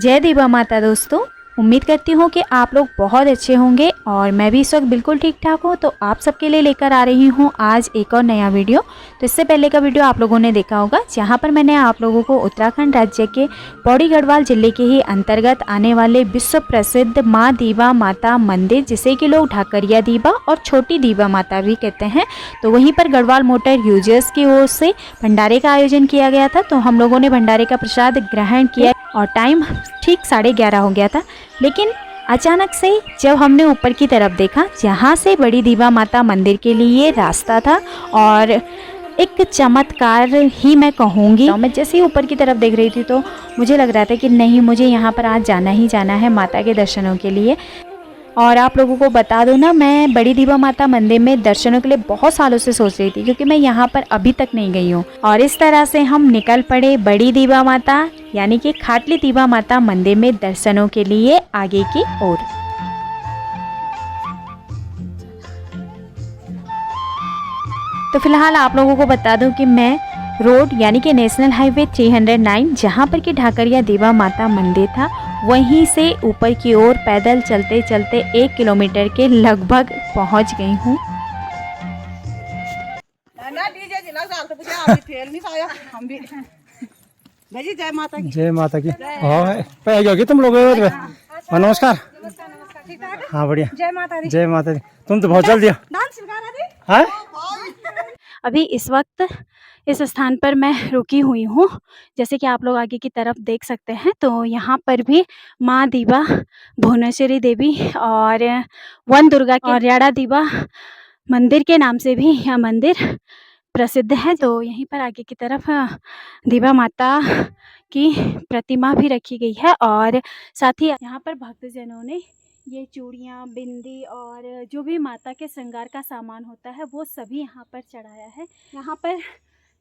जय देवा माता दोस्तों, उम्मीद करती हूँ कि आप लोग बहुत अच्छे होंगे और मैं भी इस वक्त बिल्कुल ठीक ठाक हूँ। तो आप सबके लिए लेकर आ रही हूँ आज एक और नया वीडियो। तो इससे पहले का वीडियो आप लोगों ने देखा होगा, जहाँ पर मैंने आप लोगों को उत्तराखंड राज्य के पौड़ी गढ़वाल जिले के ही अंतर्गत आने वाले विश्व प्रसिद्ध माँ दीवा माता मंदिर, जिसे कि लोग ढाकरिया दीवा और छोटी दीवा माता भी कहते हैं, तो वहीं पर गढ़वाल मोटर यूजर्स की ओर से भंडारे का आयोजन किया गया था। तो हम लोगों ने भंडारे का प्रसाद ग्रहण किया और टाइम ठीक 11:30 हो गया था। लेकिन अचानक से जब हमने ऊपर की तरफ देखा, जहाँ से बड़ी दीवा माता मंदिर के लिए रास्ता था, और एक चमत्कार ही मैं कहूँगी। तो मैं जैसे ही ऊपर की तरफ देख रही थी तो मुझे लग रहा था कि नहीं, मुझे यहाँ पर आज जाना ही जाना है माता के दर्शनों के लिए। और आप लोगों को बता दूं ना, मैं बड़ी दीवा माता मंदिर में दर्शनों के लिए बहुत सालों से सोच रही थी, क्योंकि मैं यहाँ पर अभी तक नहीं गई हूँ। और इस तरह से हम निकल पड़े बड़ी दीवा माता यानी कि खाटली दीवा माता मंदिर में दर्शनों के लिए आगे की ओर। तो फिलहाल आप लोगों को बता दूं कि मैं रोड यानी कि नेशनल हाईवे 309, जहाँ पर कि ढाकरिया दीवा माता मंदिर था, वहीं से ऊपर की ओर पैदल चलते चलते 1 किलोमीटर के लगभग पहुँच गई हूँ। जय माता की। जय माता की। हाँ तुम लोग नमस्कार। हाँ बढ़िया। जय माता दी। जय माता दी। तुम तो बहुत जल्दी हाँ। अभी इस वक्त इस स्थान पर मैं रुकी हुई हूँ, जैसे कि आप लोग आगे की तरफ देख सकते हैं। तो यहाँ पर भी माँ दीवा भुवनेश्वरी देवी और वन दुर्गा के और याड़ा दीवा मंदिर के नाम से भी यह मंदिर प्रसिद्ध है। तो यहीं पर आगे की तरफ दीवा माता की प्रतिमा भी रखी गई है, और साथ ही यहाँ पर भक्तजनों ने ये चूड़ियाँ, बिंदी और जो भी माता के श्रृंगार का सामान होता है वो सभी यहाँ पर चढ़ाया है। यहाँ पर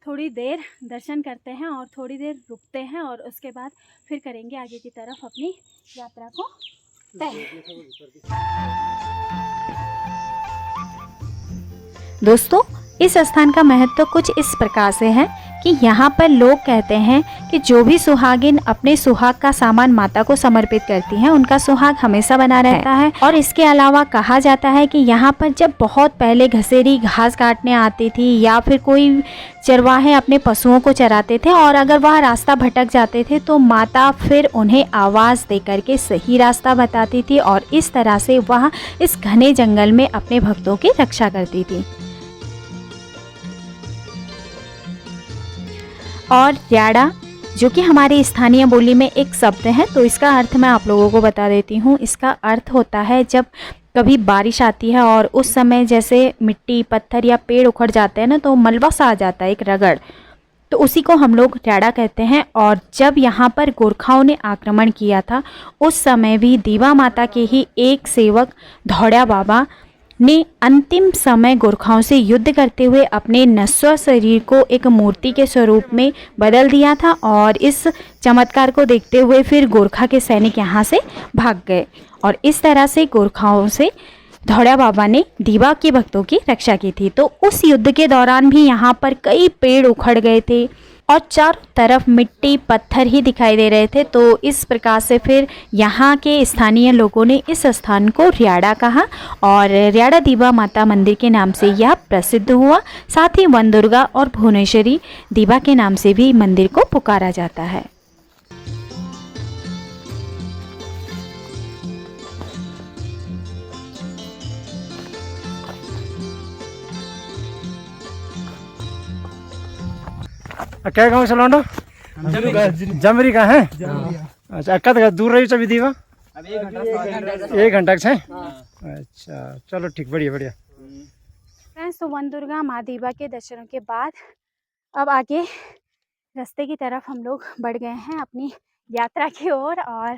थोड़ी देर दर्शन करते हैं और थोड़ी देर रुकते हैं, और उसके बाद फिर करेंगे आगे की तरफ अपनी यात्रा को तय। दोस्तों, इस स्थान का महत्व कुछ इस प्रकार से है कि यहाँ पर लोग कहते हैं कि जो भी सुहागिन अपने सुहाग का सामान माता को समर्पित करती हैं, उनका सुहाग हमेशा बना रहता है। और इसके अलावा कहा जाता है कि यहाँ पर जब बहुत पहले घसेरी घास काटने आती थी, या फिर कोई चरवाहे अपने पशुओं को चराते थे, और अगर वह रास्ता भटक जाते थे तो माता फिर उन्हें आवाज़ दे करके सही रास्ता बताती थी, और इस तरह से वह इस घने जंगल में अपने भक्तों की रक्षा करती थी। और याड़ा, जो कि हमारी स्थानीय बोली में एक शब्द है, तो इसका अर्थ मैं आप लोगों को बता देती हूँ। इसका अर्थ होता है जब कभी बारिश आती है और उस समय जैसे मिट्टी, पत्थर या पेड़ उखड़ जाते हैं ना, तो मलबा सा आ जाता है, एक रगड़, तो उसी को हम लोग याड़ा कहते हैं। और जब यहाँ पर गोरखाओं ने आक्रमण किया था, उस समय भी दीवा माता के ही एक सेवक धौड़िया बाबा ने अंतिम समय गोरखाओं से युद्ध करते हुए अपने नश्वर शरीर को एक मूर्ति के स्वरूप में बदल दिया था, और इस चमत्कार को देखते हुए फिर गोरखा के सैनिक यहाँ से भाग गए, और इस तरह से गोरखाओं से धौड़िया बाबा ने दीवा के भक्तों की रक्षा की थी। तो उस युद्ध के दौरान भी यहाँ पर कई पेड़ उखड़ गए थे और चारों तरफ मिट्टी पत्थर ही दिखाई दे रहे थे। तो इस प्रकार से फिर यहाँ के स्थानीय लोगों ने इस स्थान को याड़ा कहा, और याड़ा दीवा माता मंदिर के नाम से यह प्रसिद्ध हुआ। साथ ही वन दुर्गा और भुवनेश्वरी दीवा के नाम से भी मंदिर को पुकारा जाता है। क्या गाँव से लौंडो? जमरी का है। अच्छा, कद दूर रही चबी दीवा? 1 घंटा से। अच्छा चलो ठीक, बढ़िया बढ़िया। तो वन दुर्गा माँ दीवा के दर्शनों के बाद अब आगे रास्ते की तरफ हम लोग बढ़ गए हैं अपनी यात्रा की ओर। और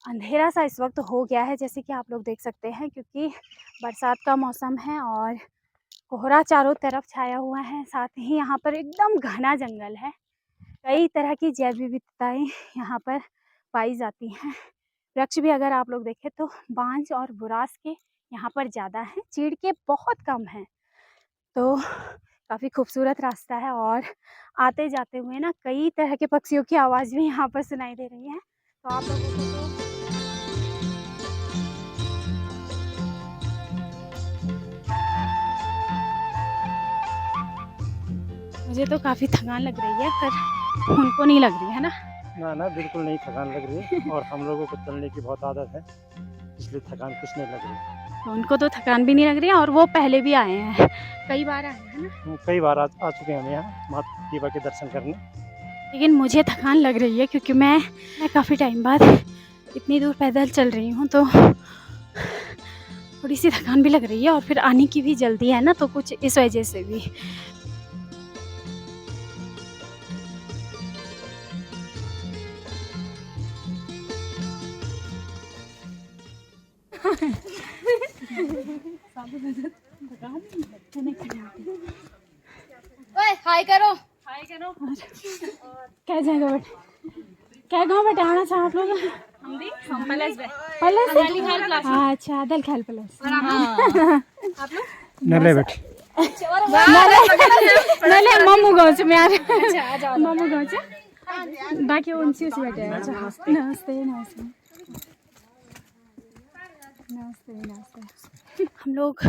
अंधेरा सा इस वक्त हो गया है, जैसे कि आप लोग देख सकते हैं, क्योंकि बरसात का मौसम है और कोहरा चारों तरफ छाया हुआ है। साथ ही यहाँ पर एकदम घना जंगल है, कई तरह की जैव विविधताएं यहाँ पर पाई जाती हैं। वृक्ष भी अगर आप लोग देखें तो बांज और बुरास के यहाँ पर ज़्यादा हैं, चीड़ के बहुत कम हैं। तो काफ़ी खूबसूरत रास्ता है, और आते जाते हुए ना कई तरह के पक्षियों की आवाज़ भी यहाँ पर सुनाई दे रही है। तो आप लोगों को तो मुझे तो काफ़ी थकान लग रही है, पर उनको नहीं लग रही है ना। ना ना बिल्कुल नहीं थकान लग रही है, और हम लोगों को चलने की बहुत आदत है, इसलिए थकान कुछ नहीं लग रही। उनको तो थकान भी नहीं लग रही है, और वो पहले भी आए हैं, कई बार आए हैं ना। कई बार आ चुके हैं हम यहाँ माता दीवा के दर्शन करने। लेकिन मुझे थकान लग रही है, क्योंकि मैं काफ़ी टाइम बाद इतनी दूर पैदल चल रही हूँ, तो थोड़ी सी थकान भी लग रही है, और फिर आने की भी जल्दी है ना, तो कुछ इस वजह से भी। हाय करो। क्या जाएगा बेटे, क्या गाँव बेटे आना चाह आप लोग? अच्छा दल खाल प्लस नले बेटी नले मम्मू गाँव से मैं आ रही मम्मू गाँव से बाकी उनसे उसी बैठे हैं। नमस्ते नमस्ते नमस्ते नमस्ते। हम लोग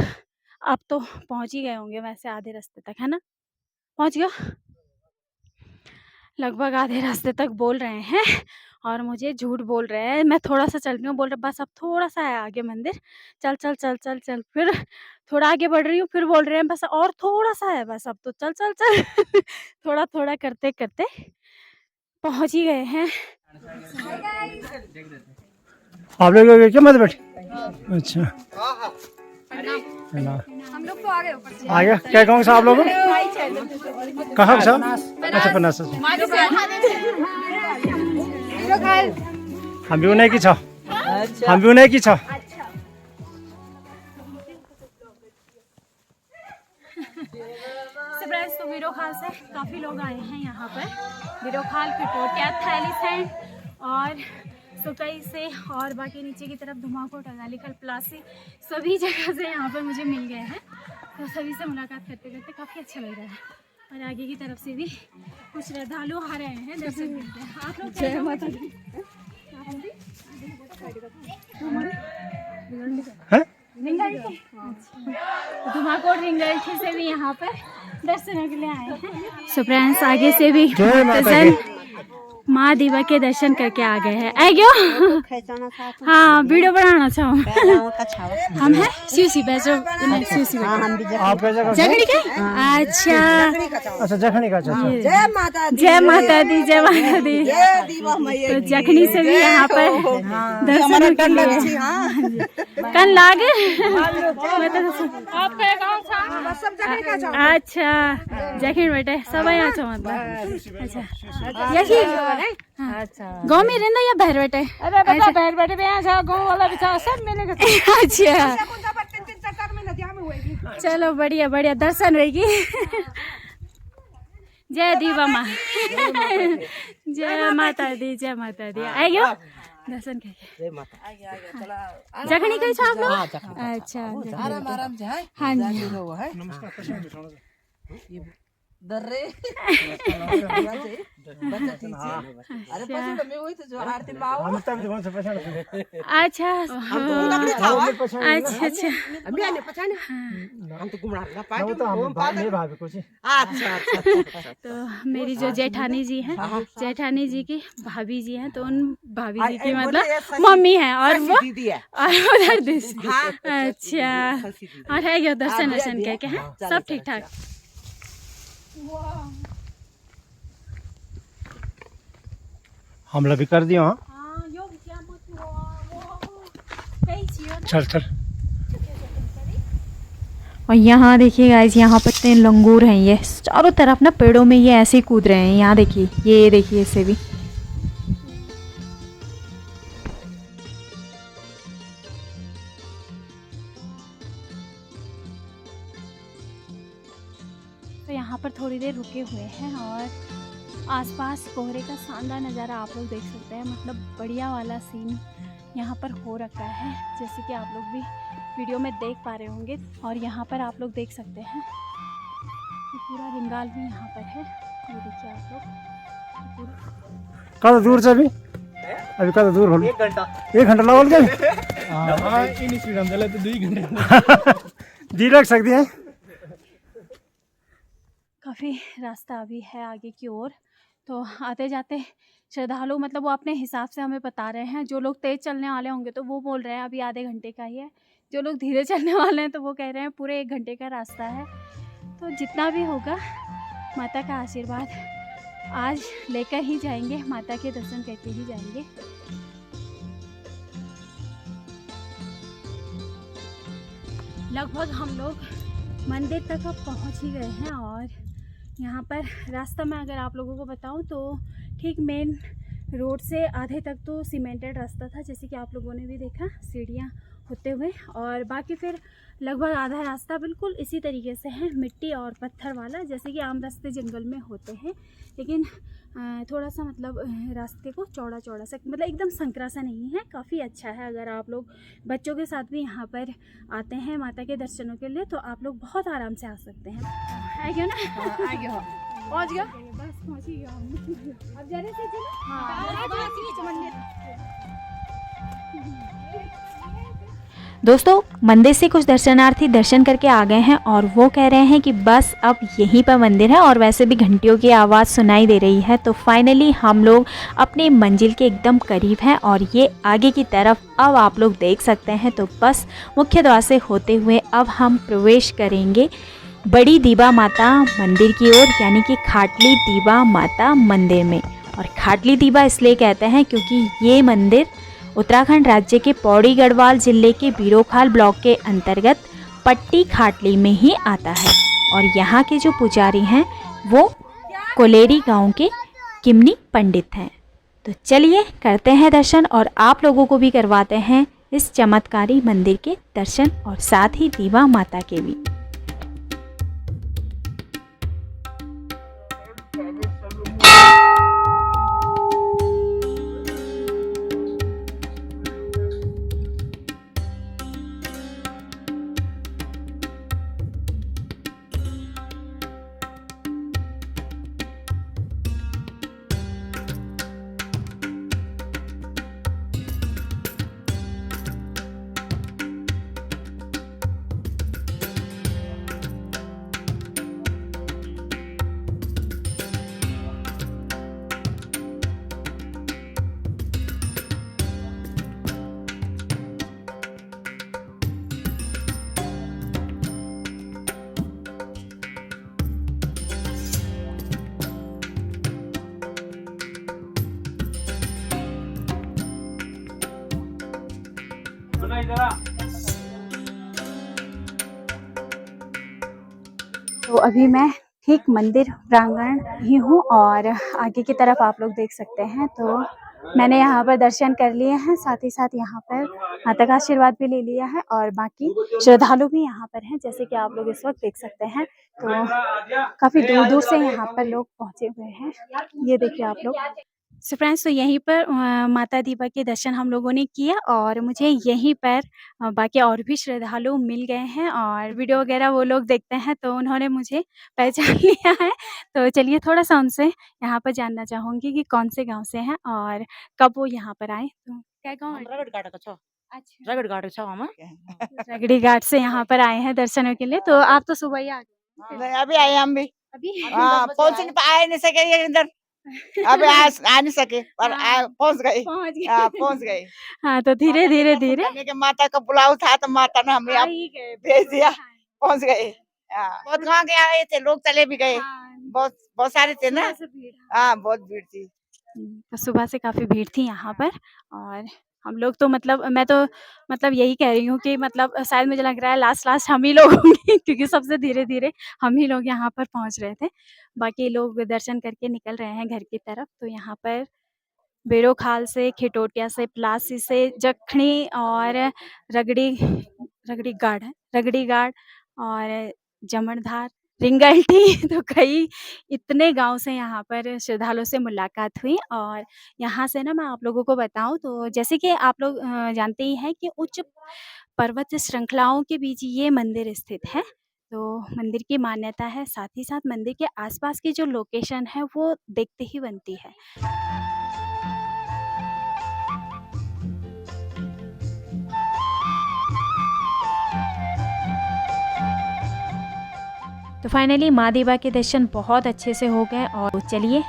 अब तो पहुंच ही गए होंगे वैसे, आधे रास्ते तक है ना, पहुंच गया लगभग, आधे रास्ते तक बोल रहे हैं, और मुझे झूठ बोल रहे हैं। मैं थोड़ा सा चल रही हूँ, बोल रहे बस अब थोड़ा सा है आगे मंदिर, चल चल चल चल चल, फिर थोड़ा आगे बढ़ रही हूँ, फिर बोल रहे हैं बस और थोड़ा सा है, बस अब तो चल चल चल थोड़ा थोड़ा करते करते पहुंच ही गए हैं। आप लोग क्या मत बैठे? अच्छा हम लोग तो आ गए ऊपर से। आ गया। क्या गाँव से आप लोग? कहाँ से? अच्छा पन्नास से। हम भी उन्हें की छा, हम भी उन्हें की छा। तो वीरोखाल से काफ़ी लोग आए हैं यहाँ पर, वीरोखाल पिटोटिया थैलीसैंड और सुकई से, और बाकी नीचे की तरफ धुमाकोट अगालीखल प्लासी, सभी जगह से यहाँ पर मुझे मिल गए हैं। तो सभी से मुलाकात करते करते काफ़ी अच्छा लग रहा है, और आगे की तरफ से भी कुछ श्रद्धालु आ रहे हैं दर्शन करते हैं। आप लोग जय माता दी। धुमाकोट रिंगलठी से भी यहाँ पर दर्शन के लिए आए हैं। सो फ्रेंड्स आगे से भी माँ दीवा के दर्शन करके आ गए हैं। आ गयो हाँ वीडियो बनाना चाहो हम हैं सीसी बैचो सीसी आप जखनी के अच्छा अच्छा जखनी का। जय माता दी, जय माता दी, जय माता दी। तो जखनी से भी यहाँ पर दर्शन कर लिए। कल लागे अच्छा जखनी बेटे सब यहाँ छो मतलब। अच्छा यही अच्छा गाँव में रहना या बहर बेटे? अरे बेटा बहर बेटे भी यहाँ गाँव वाला भी सब मिलेगा। अच्छा चलो बढ़िया बढ़िया दर्शन रहेगी। जय दीवा माँ जय माता दी, जय माता दी। आइयो दर्शन करके जखनी कहीं छो आप लोग? अच्छा हाँ जी दर्रे अच्छा अच्छा अच्छा तो मेरी जो जेठानी जी हैं, जेठानी जी की भाभी जी हैं, तो उन भाभी जी की मतलब मम्मी है, और वो उधर दूसरी। अच्छा और है क्या दर्शन वर्शन करके हैं सब ठीक ठाक? हमला भी कर दियो। चल चल। और यहाँ देखिए गाइस, यहाँ पर इतने लंगूर हैं, ये चारों तरफ ना पेड़ों में ये ऐसे ही कूद रहे हैं। यहाँ देखिए, ये देखिए इसे भी। तो यहाँ पर थोड़ी देर रुके हुए हैं, और आसपास कोहरे का शानदार नज़ारा आप लोग देख सकते हैं। मतलब बढ़िया वाला सीन यहाँ पर हो रखा है, जैसे कि आप लोग भी वीडियो में देख पा रहे होंगे। और यहाँ पर आप लोग देख सकते हैं कि पूरा रिंगाल भी यहाँ पर है। ये देखिए आप लोग कहाँ दूर से भी अभी कत दूर हो 1 घंटा लगल के हाँ इन स्पीड हम चले तो 2 घंटे जी लग सकती है। काफ़ी रास्ता अभी है आगे की ओर, तो आते जाते श्रद्धालु मतलब वो अपने हिसाब से हमें बता रहे हैं। जो लोग तेज़ चलने वाले होंगे तो वो बोल रहे हैं अभी आधे घंटे का ही है, जो लोग धीरे चलने वाले हैं तो वो कह रहे हैं पूरे 1 घंटे का रास्ता है। तो जितना भी होगा माता का आशीर्वाद आज लेकर ही जाएंगे, माता के दर्शन करके ही जाएंगे। लगभग हम लोग मंदिर तक अब पहुंच ही गए हैं और यहाँ पर रास्ता में अगर आप लोगों को बताऊं तो ठीक मेन रोड से आधे तक तो सीमेंटेड रास्ता था, जैसे कि आप लोगों ने भी देखा सीढ़ियाँ होते हुए, और बाकी फिर लगभग आधा रास्ता बिल्कुल इसी तरीके से है, मिट्टी और पत्थर वाला, जैसे कि आम रास्ते जंगल में होते हैं। लेकिन थोड़ा सा मतलब रास्ते को चौड़ा चौड़ा सा, मतलब एकदम संकरा सा नहीं है, काफ़ी अच्छा है। अगर आप लोग बच्चों के साथ भी यहाँ पर आते हैं माता के दर्शनों के लिए तो आप लोग बहुत आराम से आ सकते हैं। आ गया ना? आ गया पहुंच गया बस पहुँच ही गया। अब जरा से चलो। दोस्तों मंदिर से कुछ दर्शनार्थी दर्शन करके आ गए हैं और वो कह रहे हैं कि बस अब यहीं पर मंदिर है, और वैसे भी घंटियों की आवाज़ सुनाई दे रही है। तो फाइनली हम लोग अपने मंजिल के एकदम करीब हैं और ये आगे की तरफ अब आप लोग देख सकते हैं। तो बस मुख्य द्वार से होते हुए अब हम प्रवेश करेंगे बड़ी दीबा माता मंदिर की ओर, यानी कि खाटली दीबा माता मंदिर में। और खाटली दीबा इसलिए कहते हैं क्योंकि ये मंदिर उत्तराखंड राज्य के पौड़ी गढ़वाल जिले के बीरोखाल ब्लॉक के अंतर्गत पट्टी खाटली में ही आता है। और यहाँ के जो पुजारी हैं वो कोलेरी गांव के किमनी पंडित हैं। तो चलिए करते हैं दर्शन और आप लोगों को भी करवाते हैं इस चमत्कारी मंदिर के दर्शन और साथ ही दीवा माता के भी। तो अभी मैं ठीक मंदिर प्रांगण ही हूँ और आगे की तरफ आप लोग देख सकते हैं। तो मैंने यहाँ पर दर्शन कर लिए हैं, साथ ही साथ यहाँ पर माता का आशीर्वाद भी ले लिया है और बाकी श्रद्धालु भी यहाँ पर हैं, जैसे कि आप लोग इस वक्त देख सकते हैं। तो काफ़ी दूर दूर से यहाँ पर लोग पहुँचे हुए हैं, ये देखिए आप लोग। सो फ्रेंड्स, तो यहीं पर माता दीबा के दर्शन हम लोगों ने किया और मुझे यहीं पर बाकी और भी श्रद्धालु मिल गए हैं और वीडियो वगैरह वो लोग देखते हैं तो उन्होंने मुझे पहचान लिया है। तो चलिए थोड़ा सा उनसे यहाँ पर जानना चाहूँगी कि कौन से गांव से हैं और कब वो यहाँ पर आए। तो क्या गाँव है? अच्छा, रगड़ी घाट से यहाँ पर आए हैं दर्शनों के लिए। तो आप तो सुबह ही आ गए? नहीं, अभी आए हम भी। अभी हाँ, पहुंच नहीं पाए, नहीं सके ये इधर। अभी आ नहीं सके पर हाँ, पहुंच गए। पहुँच गए। हाँ, पहुंच गए। हाँ, तो धीरे धीरे धीरे करने के माता का बुलाव था तो माता ने हमें आ आप ही गए। भेज दिया, हाँ, पहुंच गए। हाँ, बहुत गाँव के आए थे लोग, चले भी गए। हाँ, बहुत बहुत सारे थे ना। सुबह से भीड़। हाँ, बहुत भीड़ थी। तो सुबह से काफ़ी भीड़ थी यहाँ पर और हम लोग तो मतलब मैं तो मतलब यही कह रही हूँ कि मतलब शायद मुझे लग रहा है लास्ट हम ही लोग होंगे क्योंकि सबसे धीरे-धीरे हम ही लोग यहाँ पर पहुँच रहे थे। बाकी लोग दर्शन करके निकल रहे हैं घर की तरफ। तो यहाँ पर बेरोखाल से, खिटोटिया से, प्लासी से, जखणी और रगड़ी रगड़ी गाड़ है, रगड़ी गाड़ और जमणधार, रिंगल्टी तो कई इतने गाँव से यहाँ पर श्रद्धालुओं से मुलाकात हुई। और यहाँ से ना मैं आप लोगों को बताऊँ तो जैसे कि आप लोग जानते ही हैं कि उच्च पर्वत श्रृंखलाओं के बीच ये मंदिर स्थित है। तो मंदिर की मान्यता है, साथ ही साथ मंदिर के आस-पास की जो लोकेशन है वो देखते ही बनती है। तो फाइनली माँ देवा के दर्शन बहुत अच्छे से हो गए। और चलिए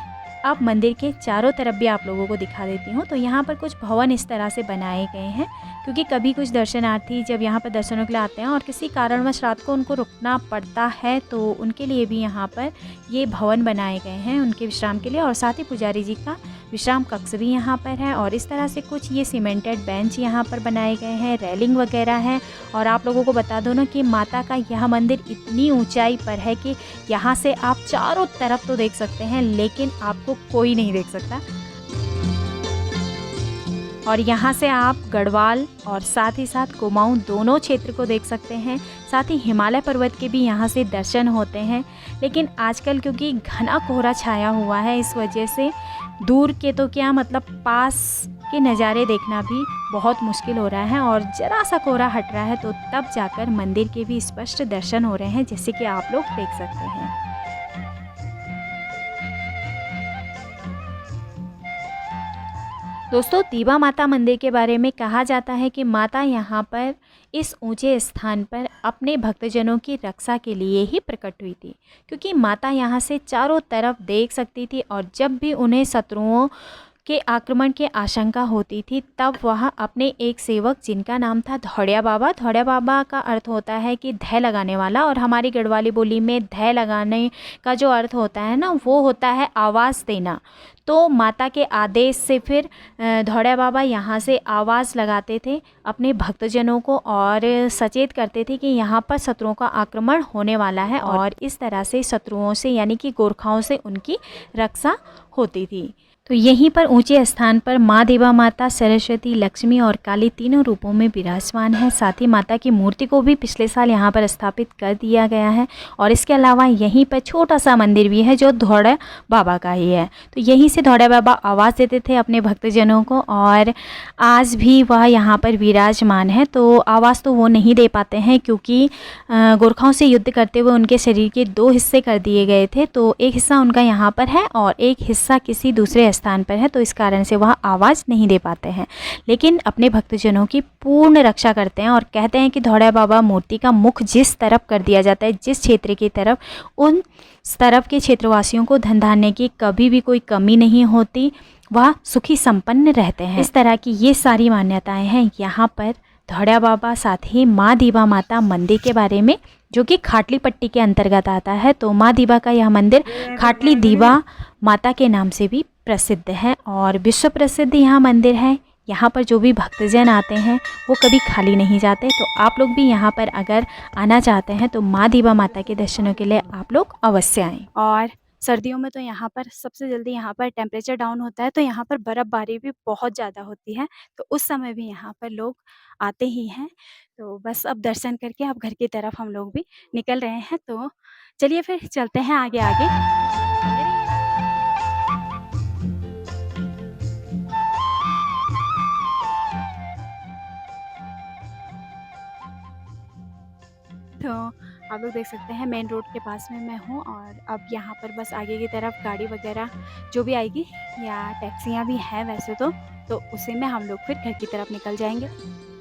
अब मंदिर के चारों तरफ भी आप लोगों को दिखा देती हूँ। तो यहाँ पर कुछ भवन इस तरह से बनाए गए हैं, क्योंकि कभी कुछ दर्शनार्थी जब यहाँ पर दर्शनों के लिए आते हैं और किसी कारणवश रात को उनको रुकना पड़ता है, तो उनके लिए भी यहाँ पर ये भवन बनाए गए हैं उनके विश्राम के लिए। और साथ ही पुजारी जी का विश्राम कक्ष भी यहाँ पर है। और इस तरह से कुछ ये सीमेंटेड बेंच यहाँ पर बनाए गए हैं, रेलिंग वगैरह है। और आप लोगों को बता दो ना कि माता का यह मंदिर इतनी ऊंचाई पर है कि यहाँ से आप चारों तरफ तो देख सकते हैं, लेकिन आपको कोई नहीं देख सकता। और यहाँ से आप गढ़वाल और साथ ही साथ कुमाऊं दोनों क्षेत्र को देख सकते हैं। साथ ही हिमालय पर्वत के भी यहाँ से दर्शन होते हैं। लेकिन आजकल क्योंकि घना कोहरा छाया हुआ है, इस वजह से दूर के तो क्या मतलब पास के नज़ारे देखना भी बहुत मुश्किल हो रहा है। और ज़रा सा कोहरा हट रहा है तो तब जाकर मंदिर के भी स्पष्ट दर्शन हो रहे हैं, जैसे कि आप लोग देख सकते हैं। दोस्तों, दीवा माता मंदिर के बारे में कहा जाता है कि माता यहाँ पर इस ऊंचे स्थान पर अपने भक्तजनों की रक्षा के लिए ही प्रकट हुई थी, क्योंकि माता यहाँ से चारों तरफ देख सकती थी। और जब भी उन्हें शत्रुओं के आक्रमण की आशंका होती थी, तब वह अपने एक सेवक, जिनका नाम था धौड़िया बाबा का अर्थ होता है कि धै लगाने वाला, और हमारी गढ़वाली बोली में धै लगाने का जो अर्थ होता है ना, वो होता है आवाज़ देना। तो माता के आदेश से फिर धौड़िया बाबा यहाँ से आवाज़ लगाते थे अपने भक्तजनों को और सचेत करते थे कि यहाँ पर शत्रुओं का आक्रमण होने वाला है। और इस तरह से शत्रुओं से यानी कि गोरखाओं से उनकी रक्षा होती थी। तो यहीं पर ऊंचे स्थान पर माँ देवा माता, सरस्वती, लक्ष्मी और काली तीनों रूपों में विराजमान है। साथ ही माता की मूर्ति को भी पिछले साल यहाँ पर स्थापित कर दिया गया है। और इसके अलावा यहीं पर छोटा सा मंदिर भी है जो धौड़िया बाबा का ही है। तो यहीं से धौड़िया बाबा आवाज़ देते थे अपने भक्तजनों को, और आज भी वह यहाँ पर विराजमान है। तो आवाज़ तो वो नहीं दे पाते हैं, क्योंकि गोरखाओं से युद्ध करते हुए उनके शरीर के 2 हिस्से कर दिए गए थे। तो एक हिस्सा उनका यहाँ पर है और एक हिस्सा किसी दूसरे स्थान पर है, तो इस कारण से वह आवाज़ नहीं दे पाते हैं, लेकिन अपने भक्तजनों की पूर्ण रक्षा करते हैं। और कहते हैं कि धौड़िया बाबा मूर्ति का मुख जिस तरफ कर दिया जाता है, जिस क्षेत्र की तरफ, उन तरफ के क्षेत्रवासियों को धन धान्य की कभी भी कोई कमी नहीं होती, वह सुखी संपन्न रहते हैं। इस तरह की ये सारी मान्यताएं हैं यहाँ पर धौड़िया बाबा, साथ ही माँ देवा माता मंदिर के बारे में, जो कि खाटली पट्टी के अंतर्गत आता है। तो माँ देवा का यह मंदिर खाटली देवा माता के नाम से भी प्रसिद्ध है और विश्व प्रसिद्ध यहाँ मंदिर है। यहाँ पर जो भी भक्तजन आते हैं वो कभी खाली नहीं जाते। तो आप लोग भी यहाँ पर अगर आना चाहते हैं तो माँ देवा माता के दर्शनों के लिए आप लोग अवश्य आएँ। और सर्दियों में तो यहाँ पर सबसे जल्दी यहाँ पर टेम्परेचर डाउन होता है, तो यहाँ पर बर्फ़बारी भी बहुत ज़्यादा होती है। तो उस समय भी यहाँ पर लोग आते ही हैं। तो बस अब दर्शन करके अब घर की तरफ हम लोग भी निकल रहे हैं। तो चलिए फिर चलते हैं आगे आगे। तो आप लोग देख सकते हैं मेन रोड के पास में मैं हूँ, और अब यहाँ पर बस आगे की तरफ गाड़ी वगैरह जो भी आएगी या टैक्सियाँ भी हैं वैसे तो उसी में हम लोग फिर घर की तरफ निकल जाएंगे।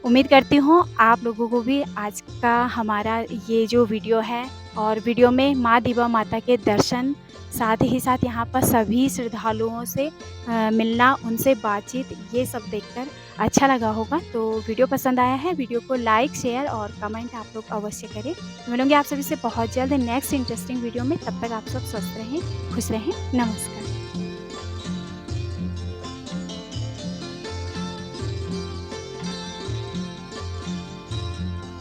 उम्मीद करती हूँ आप लोगों को भी आज का हमारा ये जो वीडियो है, और वीडियो में माँ देवा माता के दर्शन, साथ ही साथ यहाँ पर सभी श्रद्धालुओं से मिलना, उनसे बातचीत, ये सब देखकर अच्छा लगा होगा। तो वीडियो पसंद आया है, वीडियो को लाइक, शेयर और कमेंट आप लोग अवश्य करें। मिलूंगी आप सभी से बहुत जल्द नेक्स्ट इंटरेस्टिंग वीडियो में। तब तक आप सब स्वस्थ रहें, खुश रहें। नमस्कार।